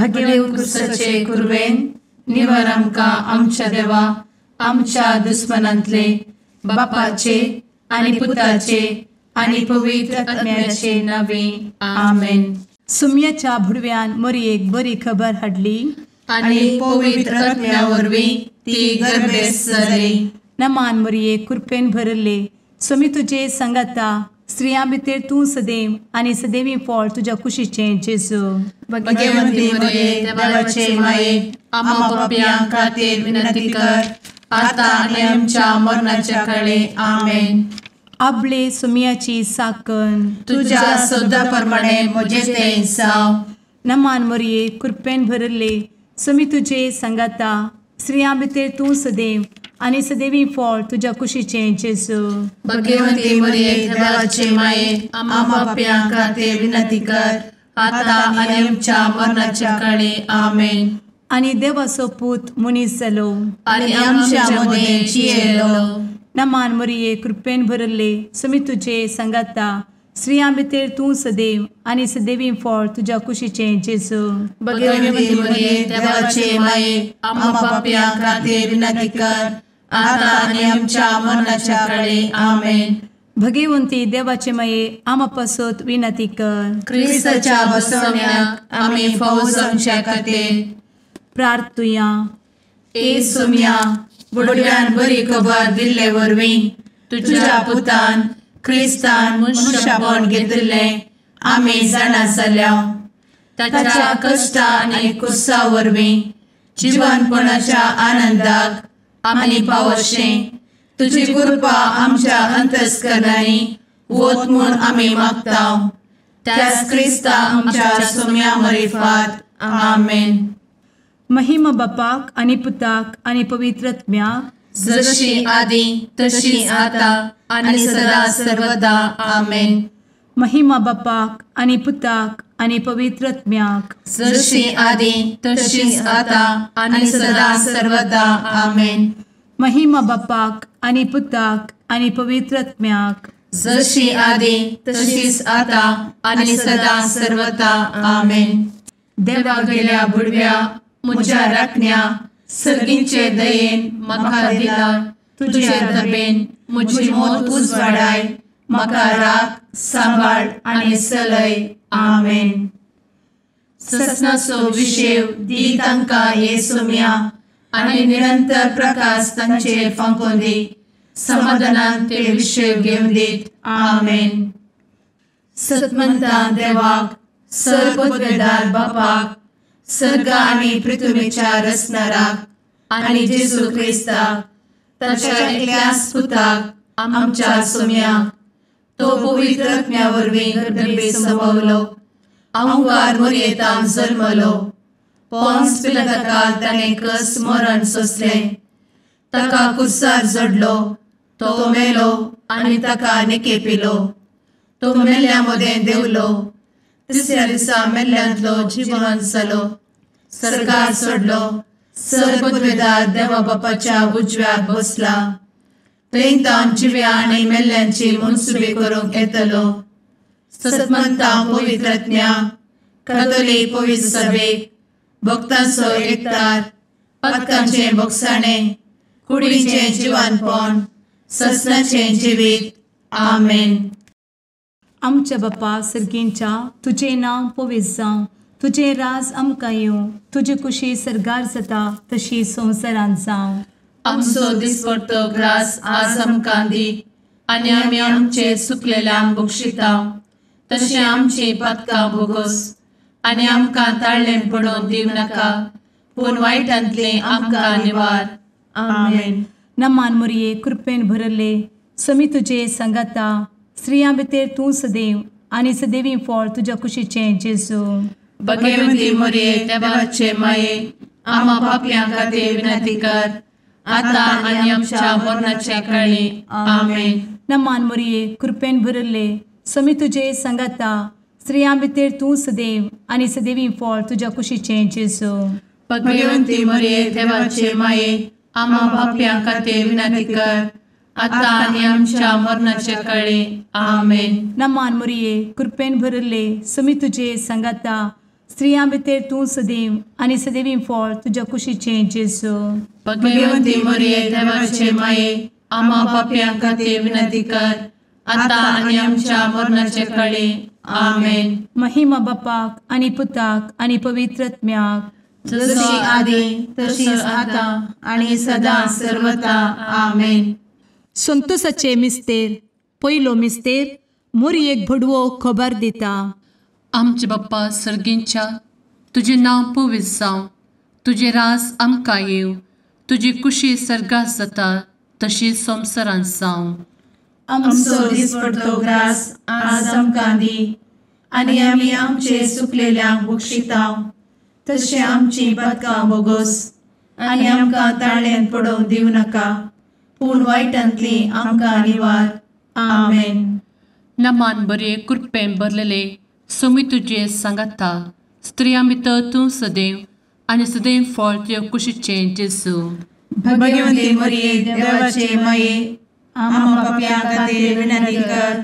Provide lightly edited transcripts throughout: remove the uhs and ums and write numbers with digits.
भगेवन कुर्साचे कुर्वेन निवार आमकां आमच्या देवा आमच्या दुस्मनांतले बापाचे आनी पुताचे आनी पवित्र आत्म्याचे नावे आमेन. सुम्याच्या भुडव्यान मरयेक बरी खबर हाडली आनी पवित्र आत्म्या वरवीं ती गर्भेस जाली. नमान मरयेक कृपेन भरले सुमी तुजे संगता स्त्रियां भितर तूं सदैव आनी सदैवी फळ तुज्या कुशीचें जेजू. भगवंती मरिये देवाचे माये आम्हा पाप्यां खातीर विनंती कर आता आनी आमच्या मरणाच्या काळी आमेन. आपले सुमयाची साकन तुझ्या सोदा प्रमाणे म्हजे तें जाव. नमान मरये कृपेन भरले सुमी तुजे संगता स्त्रियां भितर तूं सदैव आनी सदैवी फळ तुज्या कुशीचें जेजू. भगवंती मरिये देवाचे माये आम्हा पाप्यां खातीर विनंती कर आता आनी आमच्या मरणाच्या काळी आमेन. आनी देवाचो पूत मनीस जालो आनी आमच्या मदीं जियेलो. नमान मरये कृपेन भरले सुमी तुजे संगता स्त्रियां भितर तूं सदैव आनी सदैवी फळ तुज्या कुशीचें जेजू. भगवंती मरिये देवाचे माये आम्हा पाप्यां खातीर विनंती कर आता आनी आमच्या मरणाच्या काळी आमेन. भगवंती देवाचे माये आमा पासत विनंती कर. क्रिस्ताच्या बसवण्याक आमी फावो जावच्या खातीर प्रार्थुया. ए सुम्या बुडव्यान बरी खबर दिल्ले वरवीं तुज्या पुतान क्रिस्तान मनशापण घेतिल्लें आमी जाणा जाल्या. ताच्या कश्टा आनी कुर्सा वरवीं जिवनपणाच्या आनंदाक आमी पावशें तुजी कृपा आमच्या अंतस्करणांनी वत म्हूण आमी मागतांव. त्याच क्रिस्ता आमच्या सुम्या मरिफात आमेन. महिमा बापाक आनी पुताक आनी पवित्र आत्म्याक जशी आदी तशी आता आनी सदा सर्वदा आमेन. महिमा बापाक आनी पुताक आनी पवित्र आत्म्याक जशी आदी तशीच आता आनी सदा सर्वदा आमेन. महिमा बापाक आनी पुताक आनी पवित्र आत्म्याक जशी आदी तशीच आता आनी सदा सर्वदा आमेन. देवा गेल्या बुडव्या म्हज्या राखण्या सर्गींचे दयेन म्हाका दिला तुजे दबेन म्हजी मोत उजवाडाय म्हाका राख सांबाळ आनी चलय आमेन. ससनाचो विशेव दी तांकां हे सुम्या आनी निरंतर प्रकाश तांचेर फांकून दी. समाधानान ते विशेव घेवन दीत आमेन. सतमंता देवाक सर्वपदवेदार बापाक सर्ग आनी पृथ्वीच्या रचणाराक आनी जेजू क्रिस्ताक ताच्या एकल्याच पुताक आमच्या सुम्याक तो पवित्र आत्म्या वरवीं गर्भे संभवलो. अंगार मरयेंत जल्मलो. पोन्स पिलाताकाल ताणें कस मरण सोंसलें. ताका कुर्सार जडलो. तो मेलो आनी ताका निकेपिलो. तो मेल्ल्या मदें देंवलो. तिसऱ्या दिसा मेल्ल्यांतलो जिवंत जालो. सर्गार चडलो. सर्वपदवेदार देवा बापाच्या उजव्याक बसला. थंय तान जिव्या आनी मेल्ल्यांची मनसुबी करूंक येतलो. सतमंता पवित्र आत्म्या कातोलीक पवित्र सभेक भक्तांचो एकठार पातकांचें भोगसाणें कुडीचें जिवनपण ससनाचें जिवीत आमेन. आमच्या बापा सर्गींच्या तुजें नांव पवित्र जावं. तुजें राज आमकां येवं. तुजी कुशी सर्गार जाता तशी संवसारांत जावं. आमचो दिसपडटो ग्रास आज आमकां दी आनी आमी आमचे चुकलेल्यांक बक्षितांव. तशें आमची पातकां भोगोस आनी आमकां ताळ्ळें पडोवन दिव नाका पूण वायटांतलें आमकां निवार आमेन. नमान मरये कृपेन भरले समी तुजे संगता स्त्रियां भितर तूं सदैव आनी सदैवी फळ तुज्या कुशीचें जेजू. भगवंती मरिये देवाचे माये आम्हा पाप्यां खातीर विनंती कर आता आनी आमच्या मरणाच्या काळी आमेन. नमान मरये कृपेन भरले समी तुजे संगता स्त्रियां भितर तूं सदैव आनी सदैवी फळ तुज्या कुशीचें जेजू. भगवंती मरिये देवाचे माये आम्हा पाप्यां खातीर विनंती कर आता आनी आमच्या मरणाच्या काळी आमेन. नमान मरये कृपेन भरले समी तुजे संगता स्त्रियां भितर तूं सदैव आनी सदैवी फळ तुज्या कुशीचें जेजू. भगवंती मरिये देवाचे माये, आम्हा पाप्यां खातीर विनंती कर, आता आनी आमच्या मरणाचे काळी. आमेन. महिमा बापाक आनी पुताक आनी पवित्र आत्म्याक, जशी आदी तशीच आता आणि सदा सर्वदा. आमेन. संतोसाचे मिस्तेर. पयलो मिस्तेर. मोरयेक भडवो खबर दिता. आमचे बाप्पा सर्गींच्या, तुझे नाव पवित्र जावं, तुझे राज आमकां येवं, तुजी कुशी सर्गात जाता तशी संवसारांत जावं. आमचो दिसपडटो ग्रास आज आमकां दी, आनी आमी आमचे सुकलेल्यांक बक्षितांव, तशें आमची पातकां बोगोस आनी आमकां ताळ्यान पडोवंक दिवं नाका, पूण वायटांतली आमकां निवार. आमेन. नमान बरे कृपेन भरलेले सोमी तुजे सांगाता, स्त्रियां भितर तूं सदैव आनी सदैव फळ तुज्या कुशीचें जेजू. भगवंती मरिये देवाचे माये, आम्हा पाप्यां खातीर विनंती कर,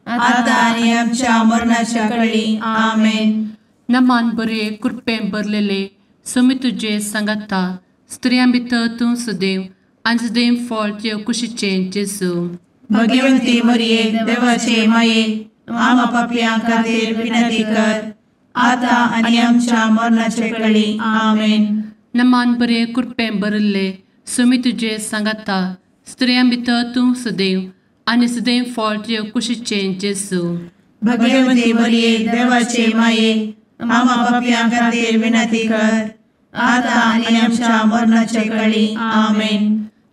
आता आनी आमच्या मरणाच्या काळी. आमेन. नमान बरे कृपेन भरलेले सोमी तुजे सांगाता, स्त्रियां भितर तूं सदैव आनी सदैव फळ तुज्या कुशीचें जेजू. भगवंती मरिये देवाचे माये, आम्हा पाप्यां खातीर विनंती कर, आता आनी आमच्या मरणाचे काळी. आमेन. नमान बरे कृपेन भरले सोमी तुजे सांगाता, स्त्रियां भितर तूं सदैव आनी सदैव फळ तुज्या कुशीचें जेजू. भगवंती मरिये देवाचे माये, आम्हा पाप्यां खातीर विनंती कर, आता आनी आमच्या मरणाचे काळी. आमेन.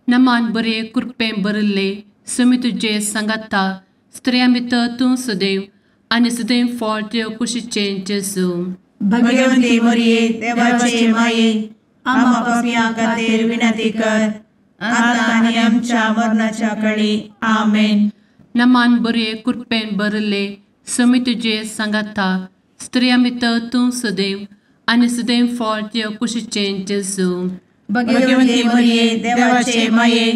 नमान बरे कृपेन भरले सोमी तुजे सांगाता, स्त्रियां भितर तूं सदैव आनी सदैव फळ तुज्या कुशीचें जेजू. भगवंती मरिये देवाचे माये, आम्हा पाप्यां खातीर विनंती कर, आता आनी आमच्या मरणाच्या काळी. आमेन. नमान बरे कृपेन भरले सोमी तुजे सांगाता, स्त्रियां भितर तूं सदैव आनी सदैव फळ तुज्या कुशीचें जेजू. भगवंती मरिये देवाचे माये,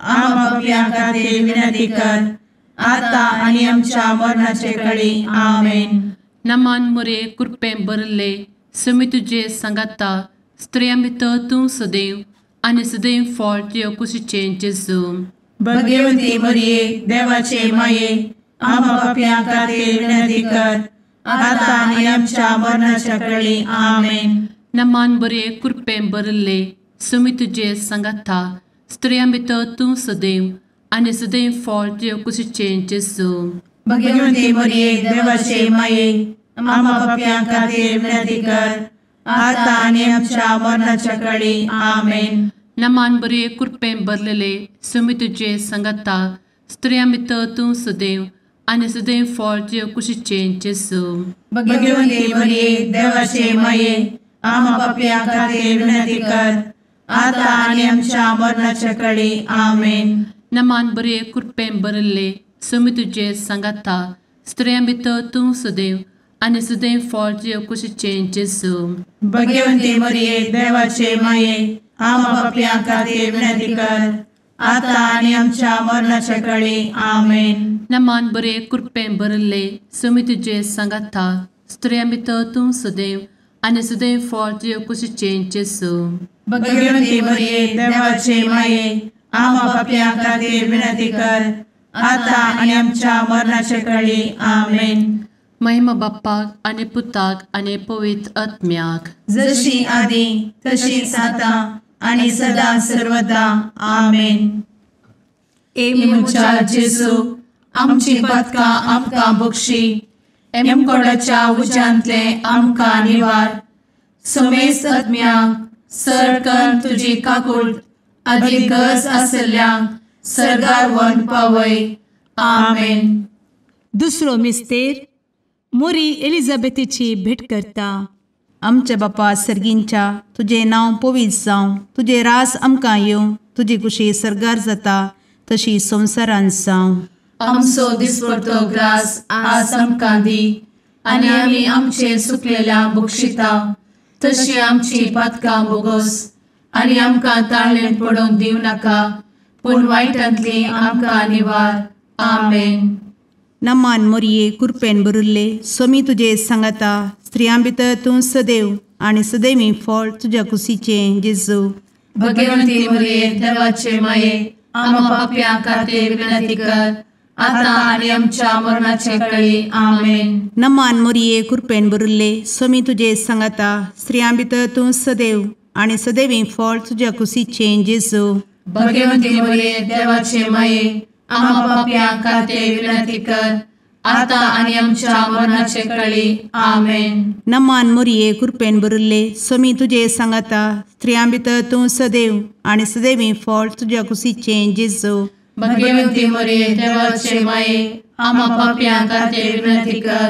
आम्हा पाप्यां खातीर विनंती कर, आता आनी आमच्या मरणाचे काळी. आमेन. नमान बरे कृपेन भरले सोमी तुजे सांगाता, स्त्रियां भितर तूं सदैव आनी सदैव फळ तुज्या कुशीचें जेजू. भगवंती मरिये देवाचे माये, आम्हा पाप्यां खातीर विनंती कर, आता आनी आमच्या मरणाच्या काळी. आमेन. नमान बरे कृपेन भरले सोमी तुजे सांगाता, स्त्रियां भितर तूं सदैव आनी सदैव फळ तुज्या कुशीचें जेजू. भगवंती मरिये देवाचे माये, आम्हा पाप्यां खातीर विनंती कर, आता आनी आमच्या मरणाच्या काळी. आमेन. नमान बरे कृपेन भरलेले सोमी तुजे सांगाता, स्त्रियां भितर तूं सदैव आनी सदैव फळ तुज्या कुशीचें जेजू. भगवंती मरिये देवाचे माये, आम्हा पाप्यां खातीर विनंती कर, आता आनी आमच्या मरणाच्या काळी. आमेन. नमान बरे कृपेन भरले सोमी तुजे सांगाता, स्त्रियां भितर तूं सदैव आनी सदैव फळ तुज्या कुशीचें जेजू. भगवंती मरिये देवाचे माये, आम्हा पाप्यां खातीर विनंती कर, आता आनी आमच्या मरणाच्या काळी. आमेन. नमान बरे कृपेन भरले सोमी तुजे सांगाता, स्त्रियां भितर तूं सदैव आनी सदैव फळ तुज्या कुशीचें जेजू. भगवंती मरिये देवाचे माये, आम्हा पाप्यां खातीर विनंती कर, आता आनी आमच्या मरणाच्या काळी. आमेन. महिमा बाप्पाक आनी पुताक आनी पवित्र आत्म्याक, जशी आदी तशीच आता आनी सदा सर्वदा. आमेन. मुचा जेजू, आमची पातकां आमकां बक्षी, एमकोडाच्या उज्यांतले आमकां निवार. समेस्त आत्म्यांक सरकन तुजी काकूट, आदी गरज आसल्ल्यांक सर्गार व्हरून पावय. आमेन. दुसरो मिस्तेर. मोरी एलिझाबेथीची भेट करता. आमचे बापा सर्गींच्या, तुझे नाव पवित्र जावं, तुझे रास आमकां येवं, तुजी कुशी सर्गार जाता तशी संवसारांत जावं. आमचो दिसपडटो ग्रास आज आमकां दी, आनी आमी आमचे सुकलेल्यांक बक्षितांव, तशी आमची पातकां बोगोस आनी आमकां ताळ्यान पडोवंक दिवं नाका, पूण वायटांतली आमकां निवार. आमेन. नमान मोरये कृपेन भरुल्ले सोमी तुजे सांगाता, स्त्रियां भितर तूं सदैव आणि सदैवी फळ तुझ्या कुशीचें जेजू. भगवंती मरिये देवाचे माये आम्हा पाप्यां खातीर विनंती कर आता आणि आमच्या मरणाचे काळी आमेन. नमान मोरये कृपेन भरिल्ले स्वामी तुजे सांगाता स्त्रियां भितर तूं सदैव आणि सदैवी फळ तुझ्या कुशीचें जेजू. भगवंती मरिये देवाचे माये आम्हा पाप्यां खातीर विनंती कर आता आणि आमच्या मरणाचे काळी आमेन. नमान मोरये कृपेन भरिल्ले स्वामी तुजे सांगाता स्त्रियां भितर तूं सदैव आणि सदैवी फळ तुझ्या कुशीचें जेजू. भगवंती मरिये देवाचे माये आम्हा पाप्यां खातीर विनंती कर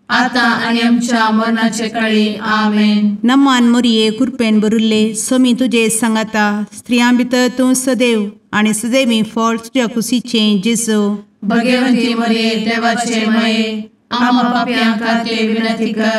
आता आणि आमच्या मरणाचे काळी आमेन. नमान मोरये कृपेन भरिल्ले स्वामी तुजे सांगाता स्त्रियां भितर तूं सदैव आणि सदैवी फळ तुझ्या कुशीचें जेजू. भगवंती मरिये देवाचे माये आम्हा पाप्यां खातीर विनंती कर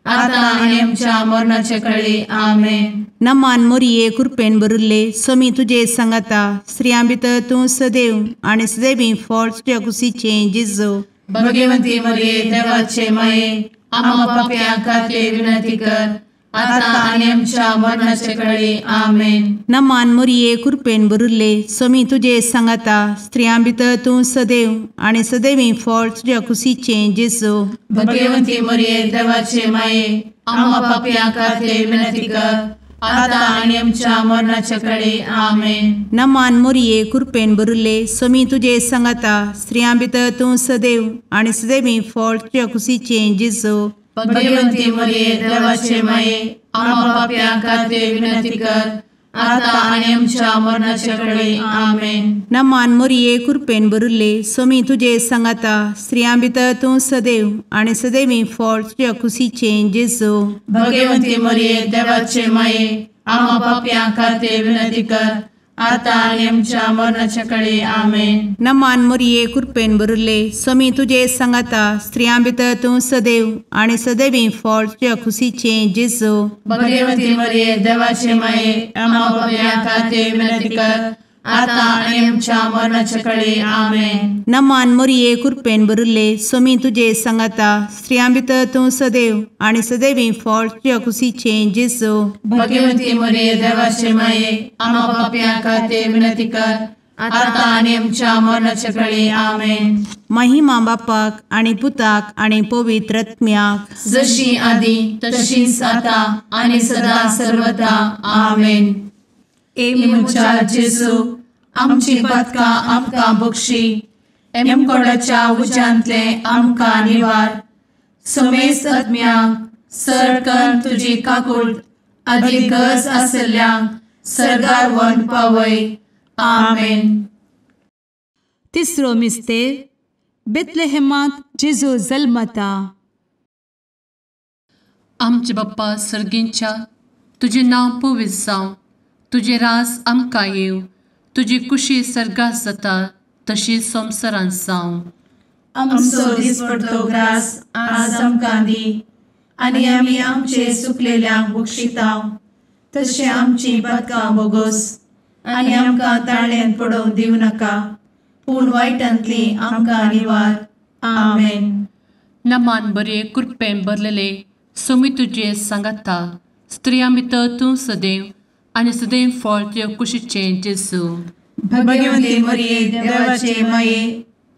आता आणि आमच्या मरणाचे काळी आमेन. नमान मोरये कृपेन भरिल्ले स्वामी तुजे सांगाता स्त्रियां भितर तूं सदैव आणि सदैवी फळ तुझ्या कुशीचें जेजू. भगवंती मरिये देवाचे माये आम्हा पाप्यां खातीर विनंती कर आता आणि आमच्या मरणाचे काळी आमेन. नमान मोरये कृपेन भरिल्ले स्वामी तुजे सांगाता स्त्रियां भितर तूं सदैव आणि सदैवी फळ तुझ्या कुशीचें जेजू. भगवंती मरिये देवाचे माये आम्हा पाप्यां खातीर विनंती कर आता आणि आमच्या मरणाचे काळी आमेन. नमान मोरये कृपेन भरिल्ले स्वामी तुजे सांगाता स्त्रियां भितर तूं सदैव आणि सदैवी फळ तुझ्या कुशीचें जेजू. भगवंती मरिये देवाचे माये आम्हा पाप्यां खातीर विनंती कर आता आणि आमच्या मरणाचे काळी आमेन. नमान मोरये कृपेन भरिल्ले स्वामी तुजे सांगाता स्त्रियां भितर तूं सदैव आणि सदैवी फळ तुझ्या कुशीचें जेजू. भगवंती मरिये देवाचे माये आम्हा पाप्यां खातीर विनंती कर आता आणि आमच्या मरणाच्या काळी आमेन. नमान मोरये कृपेन भरिल्ले स्वामी तुजे सांगाता स्त्रियां भितर तूं सदैव आणि सदैवी फळ तुझ्या कुशीचें जेजू. भगवंती मरिये देवाचे माये आम्हा पाप्यां खातीर विनंती कर आता आणि आमच्या मरणाच्या काळी आमेन. नमान मोरये कृपेन भरिल्ले स्वामी तुजे सांगाता स्त्रियां भितर तूं सदैव आणि सदैवी फळ तुझ्या कुशीचें जेजू. भगवंती मरिये देवाचे माये आम्हा पाप्यां खातीर विनंती कर आता आणि आमच्या मरणाच्या काळी आमेन. महिमा बापाक आणि पुताक आणि पवित्र आत्म्याक जशी आधी तशीच आता आणि सदा सर्वदा आमेन. एमच्या जेजू आमची पदकां आमकां बक्षी एमकोडाच्या उज्यांतले आमकां निवार. समेस्त आत्म्यांक सरकन तुजी काकूट अधिक गरज आसल्ल्यांक सरगार व्हरून पावय. आमेन. तिसरो मिस्तेर बेतलेहेमांत जेजू जल्मता. आमचे बाप्पा सर्गींच्या तुजें नांव पवित्र जावं तुजें रास आमकां येव तुजी कुशी सर्गास जाता तशी संवसारांत जावं. आमचो दिसपडटो ग्रास आज आमकां दी आनी आमी आमचे सुकलेल्यांक बक्षितांव तशें आमची पदकां बोगोस आनी आमकां ताळ्यान पडोवंक दिवं नाका पूण वायटांतली आमकां निवार. आमेन. नमान बरे कृपेन भरलेले सोमी तुजे सांगाता स्त्रियां भितर तूं सदैव आनी सदैव फळ तुज्या कुशीचें जेजू. भगवंती मरिये देवाचे माये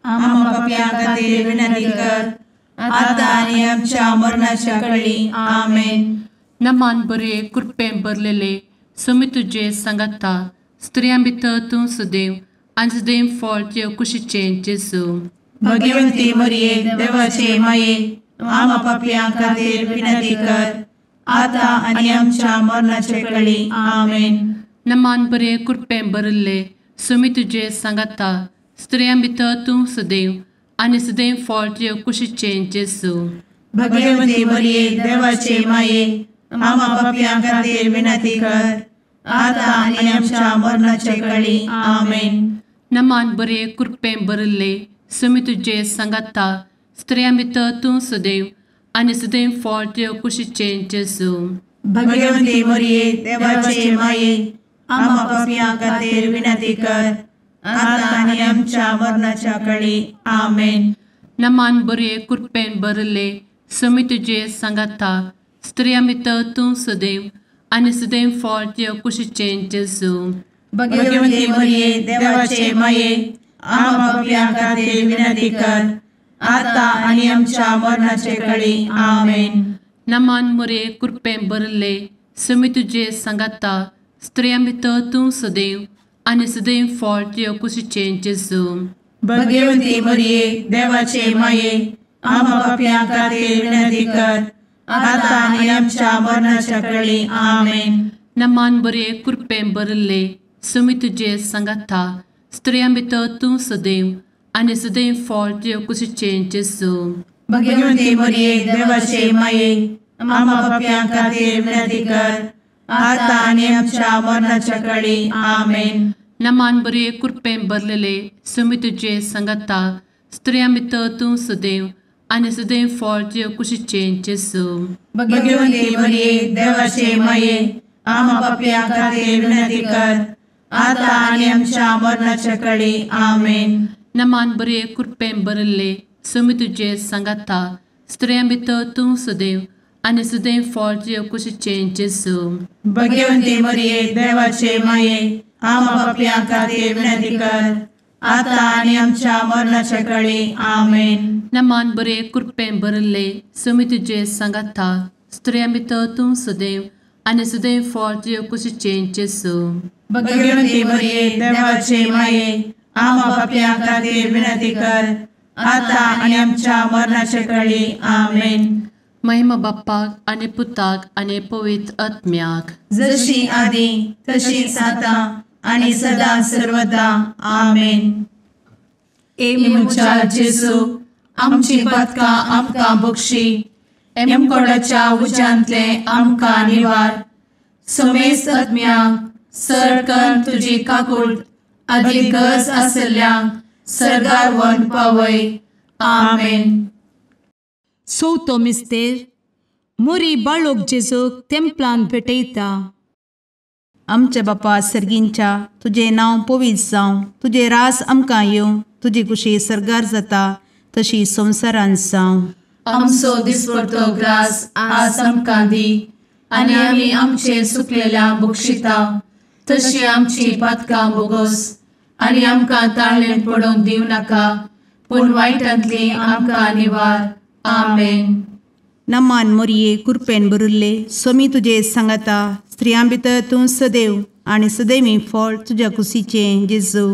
आम्हा पाप्यां खातीर विनंती कर आता आनी आमच्या मरणाच्या काळी आमेन. नमान बरे कृपेन भरलेले सोमी तुजे सांगाता स्त्रियां भितर तूं सदैव आनी सदैव फळ तुज्या कुशीचें जेजू. भगवंती मरिये देवाचे माये आम्हा पाप्यां खातीर विनंती कर आता आनी आमच्या मरणाचे काळी आमेन. नमान बरे कृपेन भरले सोमी तुजे सांगाता स्त्रियां भितर तूं सदैव आनी सदैव फळ तुज्या कुशीचें जेजू. भगवंती मरिये देवाचे माये आम्हा पाप्यां खातीर विनंती कर आता आनी आमच्या मरणाचे काळी आमेन. नमान बरे कृपेन भरले सोमी तुजे सांगाता स्त्रियां भितर तूं सदैव आनी सदैव फळ तुज्या कुशीचें जेजू. भगवंती मरिये देवाचे माये आम्हा पाप्यां खातीर विनंती कर आता आनी आमच्या मरणाच्या काळी आमेन. नमान बरे कृपेन भरले सुमी तुझे सांगाता स्त्रियां भितर तूं सदैव आनी सदैव फळ तुझ्या कुशीचें जेजू. भगवंती मरिये देवाचे माये आम्हा पापियां खातीर विनंती कर आता आनी आमच्या मरणाचे काळी आमेन. नमान मोरे कृपें भरले सुमी तुझे सांगाता स्त्रियां भितर तूं सदैव आनी सदैव फळ तुझ्या कुशीचें जेजू. भगवंती मरिये देवाचे माये आम्हा पापियां खातीर विनंती कर आता आनी आमच्या मरणाच्या काळी आमेन. नमान बरे कृपें भरले सुमी तुझे सांगाता स्त्रियां भितर तूं सदैव आनी सदैव फळ तुझ्या कुशीचें जेजू. भगवंती मरिये देवाचे माये आम्हा पापियां खातीर विनंती कर आता आनी आमच्या मरणाच्या काळी आमेन. नमान बरे कृपें भरलेले सुमी तुझे सांगाता स्त्रियां भितर तूं सदैव आनी सदैव फळ तुझ्या कुशीचें जेजू. भगवंती मरिये देवाचे माये आम्हा पापियां खातीर विनंती कर आता आनी आमच्या मरणाच्या काळी आमेन. नमान बरे कृपें भरले सुमी तुझे सांगाता स्त्रियां भितर तूं सदैव आनी सदैव फळ तुझ्या कुशीचें जेजू. भगवंती मरिये देवाचे माये आम्हा पापियां खातीर विनंती कर आता आनी आमच्या मरणाच्या काळी आमेन. नमान बरे कृपें भरले सुमी तुझे सांगाता स्त्रियां भितर तूं सदैव आनी सदैव फळ तुझ्या कुशीचें जेजू. भगवंती मरिये देवाचे माये आम्हा पापियां खातीर विनंती कर आता आनी आमच्या मरणाच्या काळी आमेन. महिमा बाप्पाक आनी पुताक आनी पवित्र आत्म्याक जशी आदी तशीच आता आनी सदा सर्वदा आमेन. मुचा जेजू आमची पदकां आमकां बक्षी एमकोडाच्या उज्यांतले आमकां निवार. समेस्त आत्म्यांक सरकन तुजी काकूट अधिक गरज आसल्यांक सरगार व्हरून पावय. आमेन. चवथो मिस्तेर मोरी बाळोक जेजूक तेंपलांत भेटयता. आमचे बापा सर्गींच्या तुझे नांव पवित्र जावं, तुझे रास आमकां येवं, तुजी कुशी सरगार जाता तशी संवसारांत जावं. आमचो दिसपडटो ग्रास आज आमकां दी आनी आमी आमचे सुकलेल्यांक बक्षिता तशी आमची पातकां बोगोस आनी आमकां ताळ्ळेंत पडोवंक दिवं नाका पूण वायटांतली आमकां निवार. आमेन. नमान मोरये कृपेन भरिल्ले सोमी तुजे सांगाता स्त्रियां भितर तूं सदैव आनी सदैवी फळ तुज्या कुशीचें जेजू.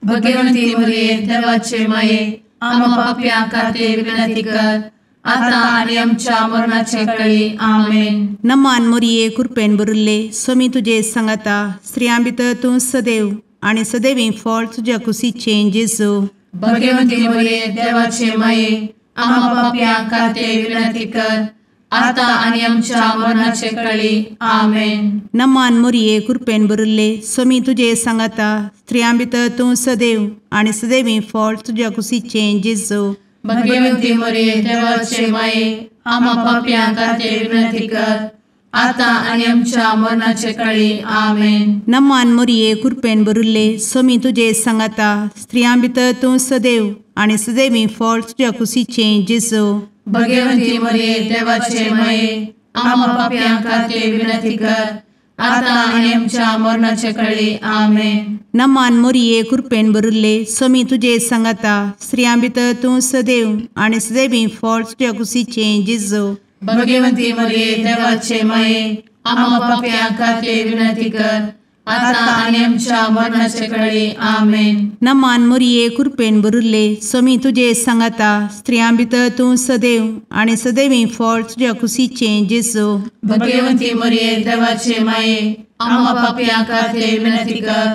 भगवंती मरिये देवाचे माये आम्हा पाप्यां खातीर विनंती कर आता आनी आमच्या मरणाचे काळी. आमेन. नमान मोरये कृपेन भरिल्ले सोमी तुजे सांगाता स्त्रियां भितर तूं सदैव आनी सदैवी फळ तुज्या कुशीचें जेजू. भगवंती मरिये देवाचे माये आम्हा पाप्यां खातीर विनंती कर आता आनी आमच्या मरणाचे काळी. आमेन. नमान मोरये कृपेन भरिल्ले सोमी तुजे सांगाता स्त्रियां भितर तूं सदैव आनी सदैवी फळ तुज्या कुशीचें जेजू. भगवंती मरिये देवाचे माये आम्हा पाप्यां खातीर विनंती कर आता आनी आमच्या मरणाचे काळी. आमेन. नमान मोरये कृपेन भरिल्ले सोमी तुजे सांगाता स्त्रियां भितर तूं सदैव आनी सदैवी फळ तुज्या कुशीचें जेजू. भगवंती मरिये देवाचे माये आम्हा पाप्यां खातीर विनंती कर आता आनी आमच्या मरणाचे काळी. आमेन. नमान मोरये कृपेन भरिल्ले सोमी तुजे सांगाता स्त्रियां भितर तूं सदैव आनी सदैवी फळ तुज्या कुशीचें जेजू. भगवंती मरिये देवाचे माये आम्हा पाप्यां खातीर विनंती कर आता आनी आमच्या मरणाचे काळी. आमेन. नमान मोरये कृपेन भरिल्ले सोमी तुजे सांगाता स्त्रियां भितर तूं सदैव आनी सदैवी फळ तुज्या कुशीचें जेजू. भगवंती मरिये देवाचे माये आम्हा पाप्यां खातीर विनंती कर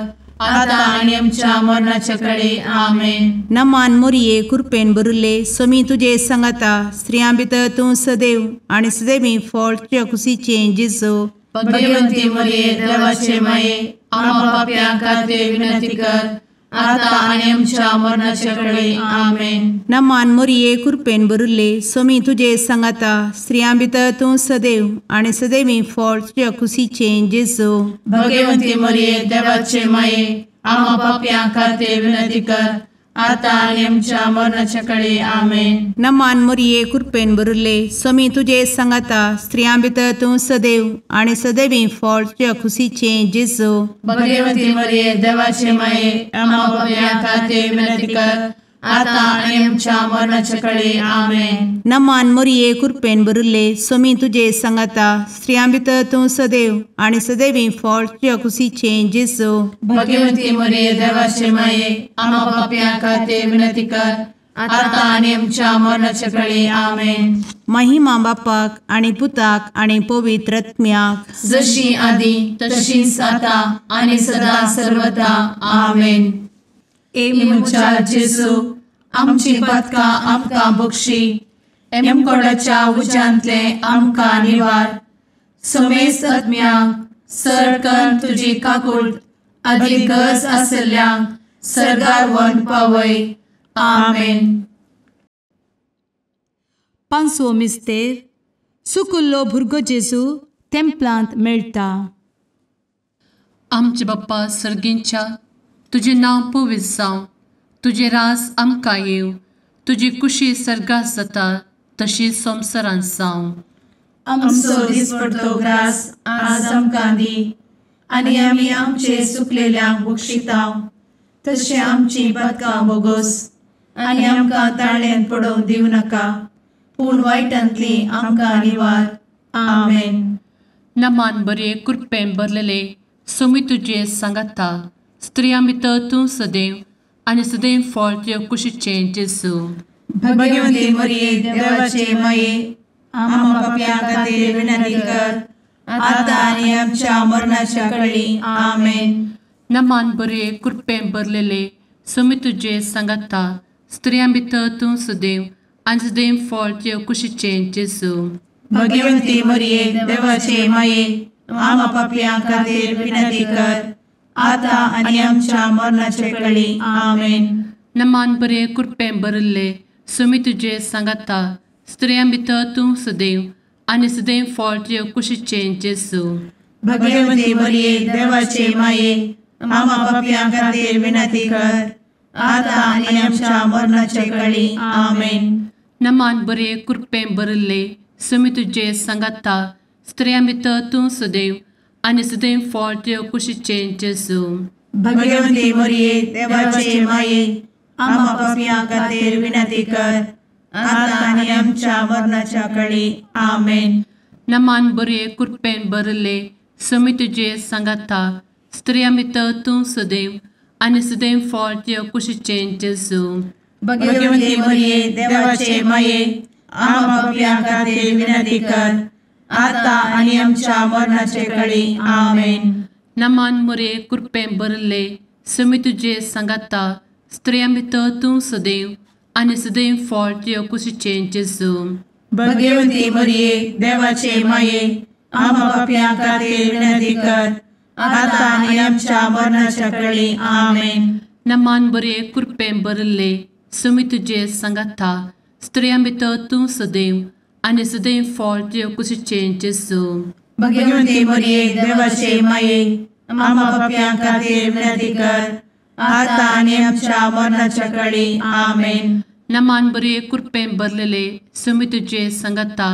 आता आनी आमच्या मरणाचे काळी. आमेन. नमान मोरये कृपेन भरिल्ले सोमी तुजे सांगाता स्त्रियां भितर तूं सदैव आनी सदैवी फळ तुज्या कुशीचें जेजू. भगवंती मरिये देवाचे माये आम्हा पाप्यां खातीर विनंती कर आता आनी आमच्या मरणाचे काळी. आमेन. नमान मोरये कृपेन भरिल्ले सोमी तुजे सांगाता स्त्रियां भितर तूं सदैव आनी सदैवी फळ तुज्या कुशीचें जेजू. भगवंती मरिये देवाचे माये आम्हा पाप्यां खातीर विनंती कर आता आणि आमच्या मरणाच्या काळी आमेन. नमान मोरये कृपेन बरुले स्वामी तुझे सांगाता स्त्रियां भितर तूं सदैव आणि सदैवी फळ तुझ्या खुशीचे जेजू. भगवती मरिये देवाचे माये आम्हा पापियां खातीर विनंती कर, आता आणि आमच्या मरणाच्या काळी आमेन. नमान मोरये कृपेन बरुले स्वामी तुझे सांगाता स्त्रियां भितर तूं सदैव आणि सदैवी फळ तुझ्या खुशीचे जेजू. भगवती मरिये देवाचे माये आम्हा पापियां खातीर विनंती कर, आता आणि आमच्या मरणाच्या काळी आमेन. महिमा बापाक आणि पुताक आणि पवित्र आत्म्याक जशी आधी तशीच आता आणि सदा सर्वदा आमेन. एमुच्या जेजू आमची पदकां आमकां बक्षी, एमकोडाच्या उज्यांतले आमकां निवार. समेस्त आत्म्यांक सरकन तुजी काकूट अधिक गरज आसल्ल्यांक सर्गार व्हरून पावय. आमेन. पांचवो मिस्तेर सुकुल्लो भुरगो जेजू तेंपलांत मेळटा. आमचे बाप्पा सर्गींच्या तुझे नांव पवित्र जावं, तुझे रास आमकां येव, तुजी कुशी सर्गास जाता तशी संवसारांत जावं. आमचो दिसपडटो ग्रास आज आमकां दी, आनी आमी आमचे सुकलेल्यांक बक्षितांव. तशें आमची पदकां बोगोस आनी आमकां ताळ्यान पडोवंक दिवं नाका, पूण वायटांतली आमकां निवार. आमेन. नमान बरे कृपेन भरलेले स्वामी तुझे सांगाता स्त्रियां भितर तूं सदैव आणि सदैव फळ तुझ्या कुशीचे जेजू. भगवती मरिये देवाचे माये आम्हा पापियां खातीर विनंती कर, आता आनी आमच्या मरणाच्या काळी आमेन. नमान बरे कृपेन भरलेले स्वामी तुझे सांगाता स्त्रियां भितर तूं सदैव आणि सदैव फळ तुझ्या कुशीचे जेजू. भगवती मरिये देवाचे माये आम्हा पापियां खातीर विनंती कर, आता आनी आमच्या मरणाच्या काळी आमेन. नमान बरे कृपेन भरले स्वामी तुझे सांगाता स्त्रियां भितर तूं सदैव आणि सदैव फळ तुझ्या कुशीचे जेजू. भगवती मरिये देवाचे माये आम्हा पापियां खातीर विनंती कर, आता आनी आमच्या मरणाच्या काळी आमेन. नमान बरे कृपेन भरले स्वामी तुझे सांगाता स्त्रियां भितर तूं सदैव आणि सदैव फळ तुझ्या कुशीचे जेजू. भगवती मरिये देवाचे माये आम्हा पापियां खातीर विनंती कर, आता आनी आमच्या मरणाच्या काळी आमेन. नमान बरे कृपेन भरले स्वामी तुझे सांगाता स्त्रियां भितर तूं सदैव आणि सदैव फळ तुझ्या कुशीचे जेजू. भगवती मरिये देवाचे माये आम्हा पापियां खातीर विनंती कर, आता आनी आमच्या मरणाच्या काळी आमेन. नमान बरे कृपेन भरले स्वामी तुझे सांगाता स्त्रियां भितर तूं सदैव आणि सदैव फळ तुझ्या कुशीचे जेजू. भगवती मरिये देवाचे माये आम्हा पापियां खातीर विनंती कर, आता आनी आमच्या मरणाच्या काळी आमेन. नमान बरे कृपेन भरले स्वामी तुझे सांगाता स्त्रियां भितर तूं सदैव आणि सदैव फळ तुझ्या कुशीचे जेजू. भगवती मरिये देवाचे माये आम्हा पापियां खातीर विनंती कर, आता आनी आमच्या मरणाच्या काळी आमेन. नमान बरे कृपेन भरलेले स्वामी तुझे सांगाता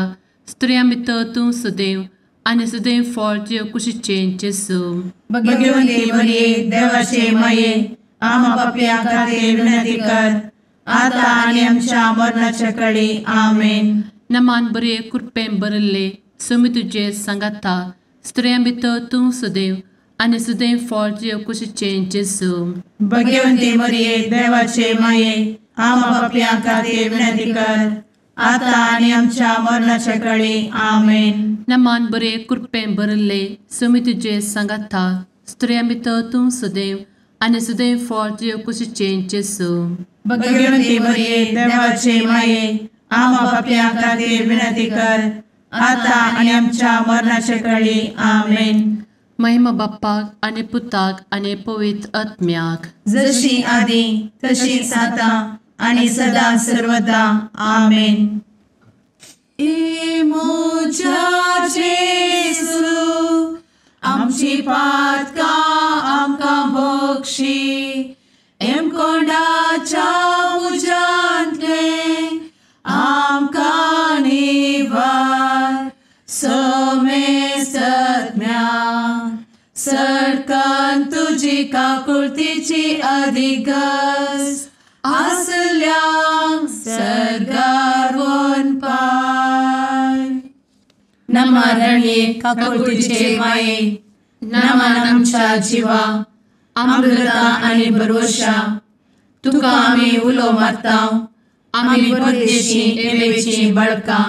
स्त्रियां भितर तूं सदैव आणि सदैव फळ तुझ्या कुशीचे जेजू. भगवती मरिये देवाचे माये आम्हा पापियां खातीर विनंती कर, आता आनी आमच्या मरणाच्या काळी आमेन. नमान बरे कृपेन भरले स्वामी तुझे सांगाता स्त्रियां भितर तूं सदैव आणि सदैव फळ तुझ्या कुशीचे जेजू. भगवती मरिये देवाचे माये आम्हा पापियां खातीर विनंती कर, आता आनी आमच्या मरणाच्या काळी आमेन. नमान बरे कृपेन भरले स्वामी तुझे सांगाता स्त्रियां भितर तूं सदैव आणि सदैव फळ तुझ्या कुशीचे जेजू. भगवती मरिये देवाचे माये आम्हा पापियां खातीर विनंती कर, आता आनी आमच्या मरणाच्या काळी आमेन. महिमा बाप्पाक आणि पुताक आणि पवित्र आत्म्याक जशी आधी तशीच आता आणि सदा सर्वदा आमेन. मोजा जेसू आमची पातकां आमकां बक्षी, एम कोंडाच्या तुजी काकुळतीची अधिगस आसल्या सरगार वन पाय. नमारणे काकुळतीचे माये नमान आमच्या जिवा अमृता आणि भरोशा तुका आम्ही उलो मारता. आम्ही परदेशी येवेची बळका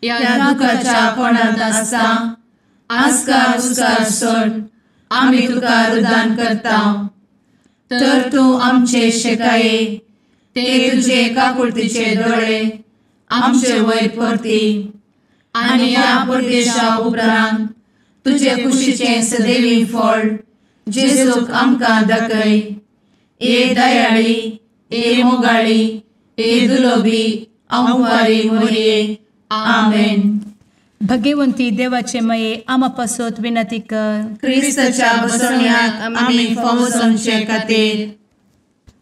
या दुखाच्या कोणात असता आस्कार उस्कार सोड आम्ही तुका रुदान करता. तर तू आमचे शेकाये ते तुझे काकुळतीचे डोळे आमचे वयर परती आणि या परदेशा उपरांत तुझे कुशीचे सदैवी फळ जेजूक आमकां दाखय. ए दयाळी ए मोगाळी ए दुलोबी अंवारी मोरये. आमेन. भगवंती देवाचे मये आमापासोत विनंती कर. क्रिस्ताच्या बसवण्याक आम्ही फावो समचे खातीर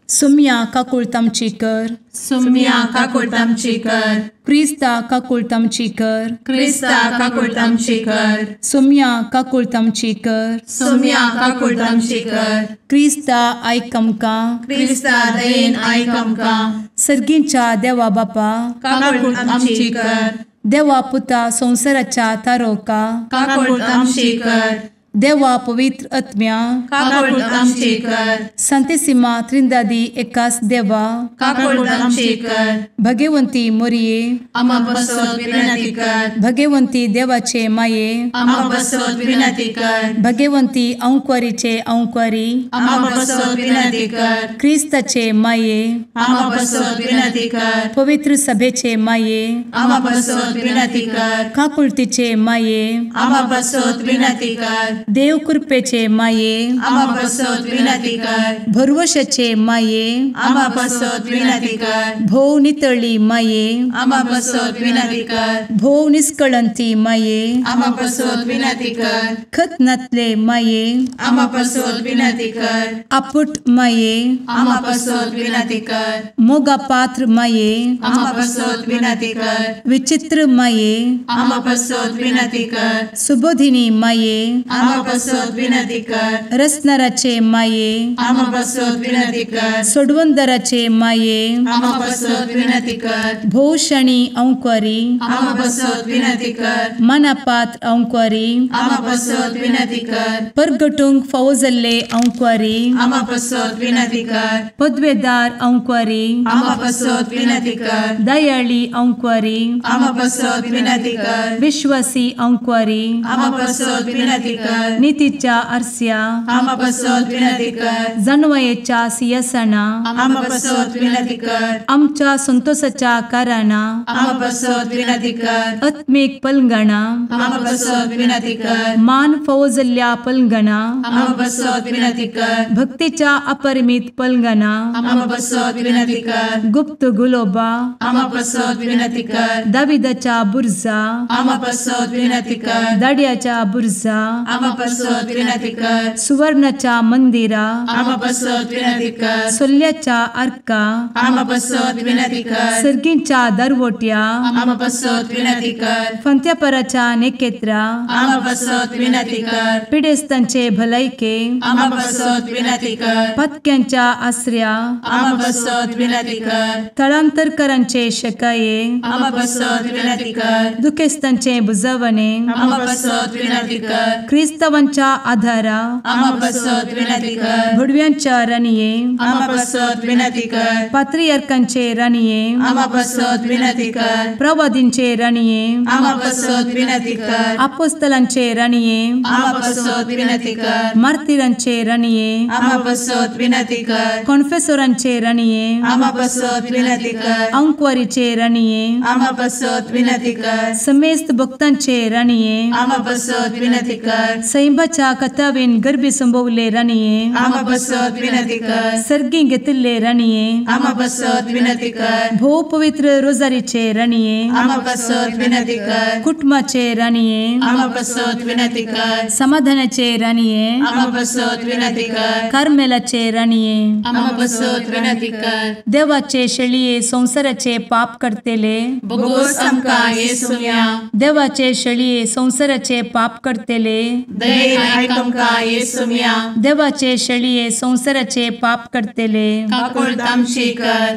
सुम्या काकुळतामची कर. सुम्या काकुळतामची कर. क्रिस्ता काकुळतामची कर. क्रिस्ता काकुळतामची कर. सुम्या काकुळतामची कर. सुम्या काकुळतामची कर. क्रिस्ता आयक आमकां. क्रिस्ता दयेन आयक आमकां. सर्गींच्या देवा बापा काकुळतामची कर. देवा पुता संसाराच्या तारोका काकुळतामची कर. देवा पवित्र आत्म्या काकुळतामची कर. सांतेसिमा त्रिंदादी एकाच देवा काकुळतामची कर. भगवंती मोरये आम्हा बसवत विनंती कर. भगवंती देवाचे माये आम्हा बसवत विनंती कर. भगवंती अंक्वारीचे अंक्वारी आम्हा बसवत विनंती कर. ख्रिस्ताचे माये आम्हा बसवत विनंती कर. पवित्र सभेचे माये आम्हा बसवत विनंती कर. काकुळतीचे माये आम्हा बसवत विनंती कर. देव कृपेचे माये आम्हा बसवत विनंती कर. भरवशाचे माये आम्हा बसवत विनंती कर. भोव नितळी माये आम्हा बसवत विनंती कर. भोव निष्कळंती माये आम्हा बसवत विनंती कर. खतनातले माये आम्हा बसवत विनंती कर. आपुट माये आम्हा बसवत विनंती कर. मोगा पात्र माये आम्हा बसवत विनंती कर. विचित्र माये आम्हा बसवत विनंती कर. सुबोधिनी माये आम्हा बसवत विनंती कर. रसनाराचे माये आम्हा बसवत विनंती कर. सोडवंदराचे माये आम्हा बसवत विनंती कर. भोषणी अंक्वारी आम्हा बसवत विनंती कर. मनापात्र अंक्वारी आम्हा बसवत विनंती कर. परगटूंक फौजल्ले अंक्वारी आम्हा बसवत विनंती कर. पदवेदार अंक्वारी आम्हा बसवत विनंती कर. दयाळी अंक्वारी आम्हा बसवत विनंती कर. विश्वासी अंक्वारी आम्हा बसवत विनंती कर. नीतीच्या आरस्या आम्हा बसवत विनंती कर. जाणवायेच्या सिंहासना आम्हा बसवत विनंती कर. आमच्या संतोषाच्या कारणा आम्हा बसवत विनंती कर. आत्मिक पलंगणा आम्हा बसवत विनंती कर. मान फौजल्ल्या पलंगणा आम्हा बसवत विनंती कर. भक्तीच्या अपरिमित पलंगणा आम्हा बसवत विनंती कर. गुप्त गुलोबा आम्हा बसवत विनंती कर. दाविदाच्या बुर्जा आम्हा बसवत विनंती कर. दाड्याच्या बुर्जा आम्हा बसवत विनंती कर. सुवर्णाच्या मंदिरा आम्हा बसवत विनंती कर. सोल्याच्या अर्का आम्हा बसवत विनंती कर. सर्गींच्या दरवोट्या आम्हा बसवत विनंती कर. फंत्यापराच्या नेकेत्रा आम्हा बसवत विनंती कर. पिडेस्तांचे भलायके आम्हा बसवत विनंती कर. पथक्यांच्या आश्रया आम्हा बसवत विनंती कर. स्थळांतरकरांचे शकाये आम्हा बसवत विनंती कर. दुखेस्तांचे बुजावणे आम्हा बसवत विनंती कर. ख्रिस्तवांच्या आधारा आम्हा बसवत विनंती कर. भडव्यांच्या राणीये आम्हा बसवत विनंती कर. पात्रियार्कांचे राणीये आम्हा बसवत विनंती कर. प्रवादींचे राणीये आम्हा बसवत विनंती कर. अपोस्तलांचे राणीये आम्हा बसवत विनंती कर. मार्तिरांचे राणीये आम्हा बसवत विनंती कर. कॉन्फेसोरांचे राणीये आम्हा बसवत विनंती कर. अंक्वारीचे राणीये आम्हा बसवत विनंती कर. समेस्त भक्तांचे राणीये आम्हा बसवत विनंती कर. सैंबाच्या कथावेन गर्भी संभवले राणीये आम्हा बसवत विनंती कर. सर्गी घेतले राणीये आम्हा बसवत विनंती कर. भो पवित्र रोजारीचे राणीये आम्हा बसवत विनंती कर. कुटुंबाचे राणीये आम्हा बसवत विनंती कर. समाधानाचे राणीये आम्हा बसवत विनंती कर. कार्मेलाचे राणीये आम्हा बसवत विनंती कर. देवाचे शेळीये संसाराचे पाप करतेले बोगोस आमकां येसूया. देवाचे शेळीये संसाराचे पाप करतेले दये आयक आमकां येसू मिया देवाचे शेळये संवसाराचे पाप करतेले काकूळ आमची कर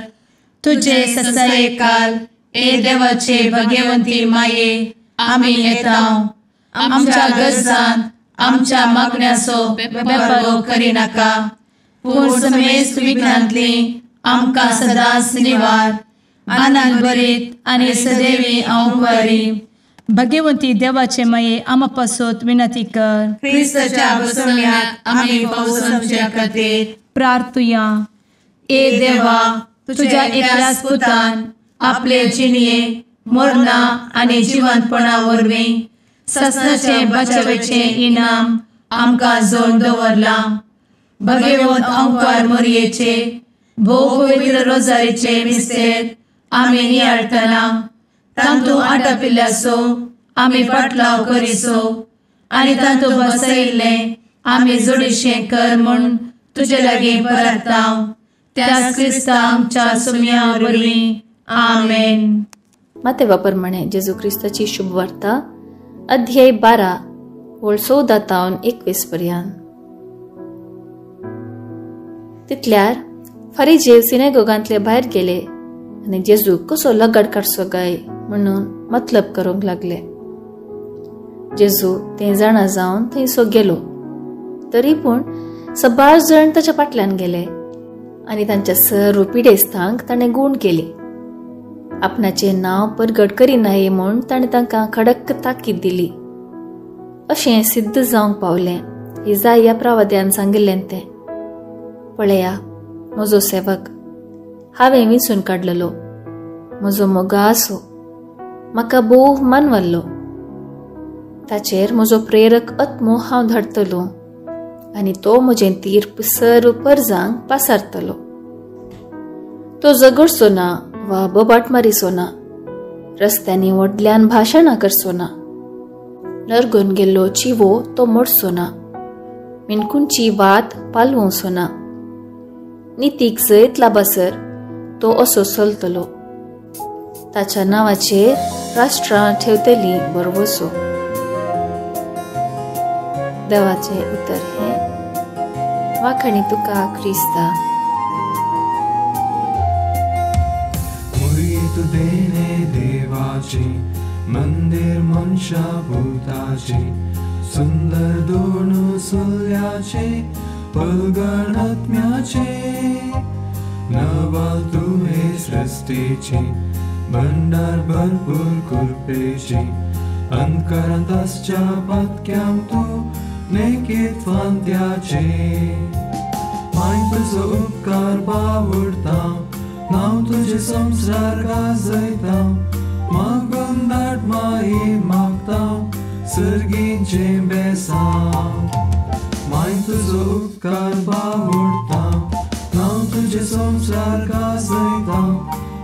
तुझे ससाये काल ए देवाचे भगवंती माये आमी येता आमच्या गरजांत आमच्या मागण्याचो बेपारो करी नाका पूण समेस्त विघ्नांतली आमकां सदांच निवार आनंद बरीत आनी सदैवी आंवकारी भगवंती देवाचे माये आमा पासत विनंती कर क्रिस्ताच्या बसवण्यात आमी पावस आमच्या खातीर प्रार्थुया ए देवा तुझ्या एकल्याच पुतान आपले जिणये मरणा आनी जिवंतपणा वरवीं ससनाचे बचावेचे इनाम आमकां जोड दवरला भगवंत आंवकार मोरयेचे भोव पवित्र रोजारीचे मिस्तेर आमी नियाळटना तांतू आटापिल्ल्याचो आमी पाटलाव करिसो आनी तांतू बसयिल्ले आमी जोडीशें कर म्हूण तुजे लागीं परतांव त्याच क्रिस्ता आमच्या सुम्या वरवीं आमेन. मातेवा प्रमाणे जेजू क्रिस्ताची शुभ वार्ता अध्याय 12 वळ 14 तावन 21 पर्यंत. तितल्यार फरीजेव सिनेगोगांतले भायर गेले आनी जेजू कसो लगड काडचो गाय म्हणून मतलब करूंक लागले. जेजू ते जाणा जावन थंयसो गेलो तरी पूण 12 जण ताच्या फाटल्यान गेले आनी तांच्या सर्व पिडेस्तांक ताणें गूण केली. आपणाचे नांव परगट करिनाये म्हूण ताणें तांकां खडक्क ताकीद दिली. अशें सिद्ध जावंक पावलें इसाया प्रवाद्यान सांगिल्लें तें. पळया म्हजो सेवक हांवें विंचून काडलेलो म्हजो मोगा आसो म्हाका भोव मानवल्लो. ताचेर म्हजो प्रेरक आत्मो हांव धाडटलो आनी तो म्हजें तीर्प सर्व परजांक पासारतलो. तो झगडचो ना वा बोबाट मारिचो ना, रस्त्यांनी व्हडल्यान भाशणां करचो ना, नरगून गेल्लो चिवो तो मोडचो ना, मिणकुंची वात पालवचो ना. नितीक जैत लाबासर तो असो चलतलो. ताच्या नांवाचेर राष्ट्रां ठेवतली बरवसो. देवाचे उतर हे वाखणी तुका क्रिस्ता. तू देणे देवाचे मंदिर मनशा भूताचे सुंदर दोन सुल्याचे पलगण आत्म्याचे नवाल तू हे सृष्टीचे भंडार भरपूर कृपेचे अंधकारांत आसच्या पातक्याम तू नेकेत फांत्याचे माय तुजो उपकार बावडता नाव तुझे संसार गाजयता मागून दाट माये मागता सर्गींचे बेसांव माय तुजो उपकार बावडता नाव तुझे संसार गाजयता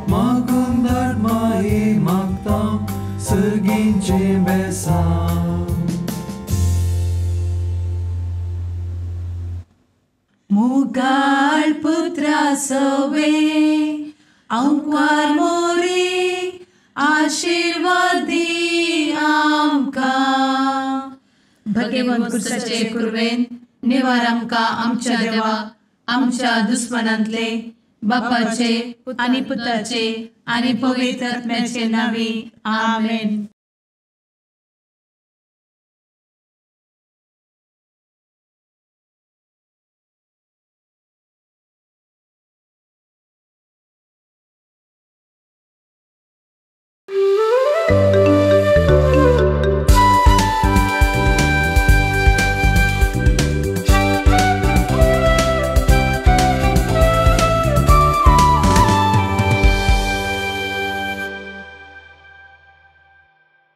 मागून दाट माये मागता सर्गींचे बेसांव. मुगाळ पुत्रा सवे आंवकार मोरी आशीर्वाद दी आमकां. भगवंत क्रिस्ताचे कुरवेन निवार आमकां आमच्या देवा आमच्या दुस्मनांतले बापाचे आनी पुताचे आनी पवित्र आत्म्याचे नांवी आमेन.